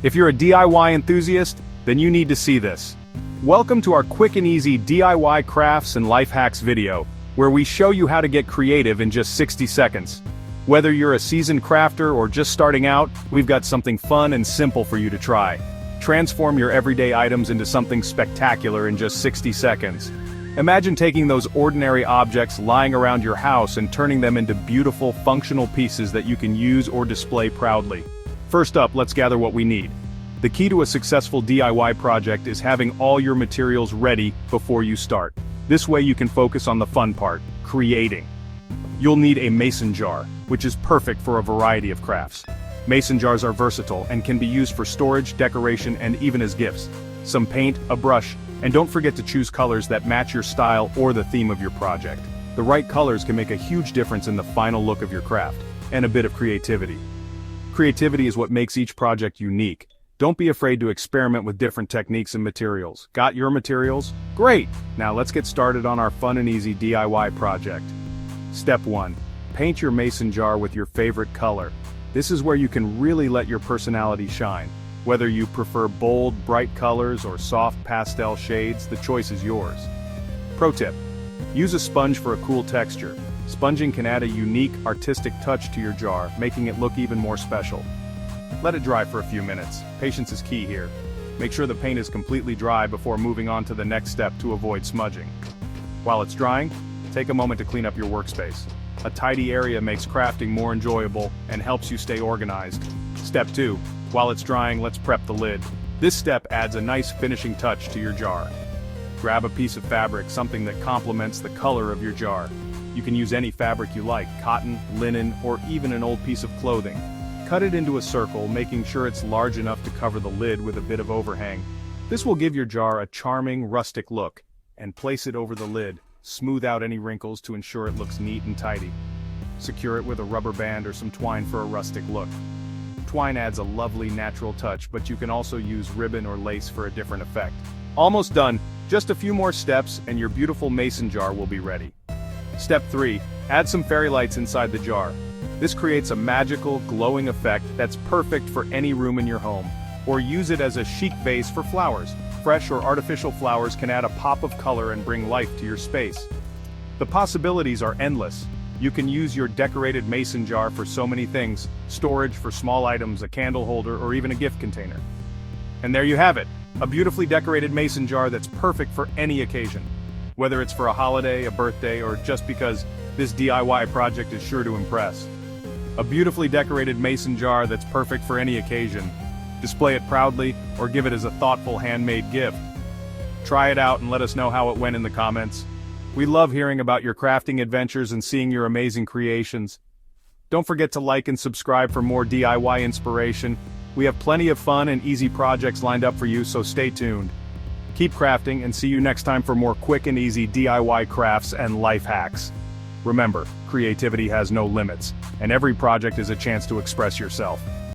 If you're a DIY enthusiast, then you need to see this. Welcome to our quick and easy DIY crafts and life hacks video, where we show you how to get creative in just 60 seconds. Whether you're a seasoned crafter or just starting out, we've got something fun and simple for you to try. Transform your everyday items into something spectacular in just 60 seconds. Imagine taking those ordinary objects lying around your house and turning them into beautiful, functional pieces that you can use or display proudly. First up, let's gather what we need. The key to a successful DIY project is having all your materials ready before you start. This way you can focus on the fun part, creating. You'll need a mason jar, which is perfect for a variety of crafts. Mason jars are versatile and can be used for storage, decoration, and even as gifts. Some paint, a brush, and don't forget to choose colors that match your style or the theme of your project. The right colors can make a huge difference in the final look of your craft, and a bit of creativity. Creativity is what makes each project unique. Don't be afraid to experiment with different techniques and materials. Got your materials? Great! Now let's get started on our fun and easy DIY project. Step 1. Paint your mason jar with your favorite color. This is where you can really let your personality shine. Whether you prefer bold, bright colors or soft pastel shades, the choice is yours. Pro tip: use a sponge for a cool texture. Sponging can add a unique, artistic touch to your jar, making it look even more special. Let it dry for a few minutes. Patience is key here. Make sure the paint is completely dry before moving on to the next step to avoid smudging. While it's drying, take a moment to clean up your workspace. A tidy area makes crafting more enjoyable and helps you stay organized. Step 2. While it's drying, let's prep the lid. This step adds a nice finishing touch to your jar. Grab a piece of fabric, something that complements the color of your jar. You can use any fabric you like, cotton, linen, or even an old piece of clothing. Cut it into a circle, making sure it's large enough to cover the lid with a bit of overhang. This will give your jar a charming, rustic look. And place it over the lid. Smooth out any wrinkles to ensure it looks neat and tidy. Secure it with a rubber band or some twine for a rustic look. Twine adds a lovely natural touch, but you can also use ribbon or lace for a different effect. Almost done. Just a few more steps and your beautiful mason jar will be ready. Step 3. Add some fairy lights inside the jar. This creates a magical, glowing effect that's perfect for any room in your home. Or use it as a chic vase for flowers. Fresh or artificial flowers can add a pop of color and bring life to your space. The possibilities are endless. You can use your decorated mason jar for so many things: storage for small items, a candle holder, or even a gift container. And there you have it, a beautifully decorated mason jar that's perfect for any occasion. Whether it's for a holiday, a birthday, or just because this DIY project is sure to impress. A beautifully decorated mason jar that's perfect for any occasion. Display it proudly, or give it as a thoughtful handmade gift. Try it out and let us know how it went in the comments. We love hearing about your crafting adventures and seeing your amazing creations. Don't forget to like and subscribe for more DIY inspiration. We have plenty of fun and easy projects lined up for you, so stay tuned. Keep crafting and see you next time for more quick and easy DIY crafts and life hacks. Remember, creativity has no limits, and every project is a chance to express yourself.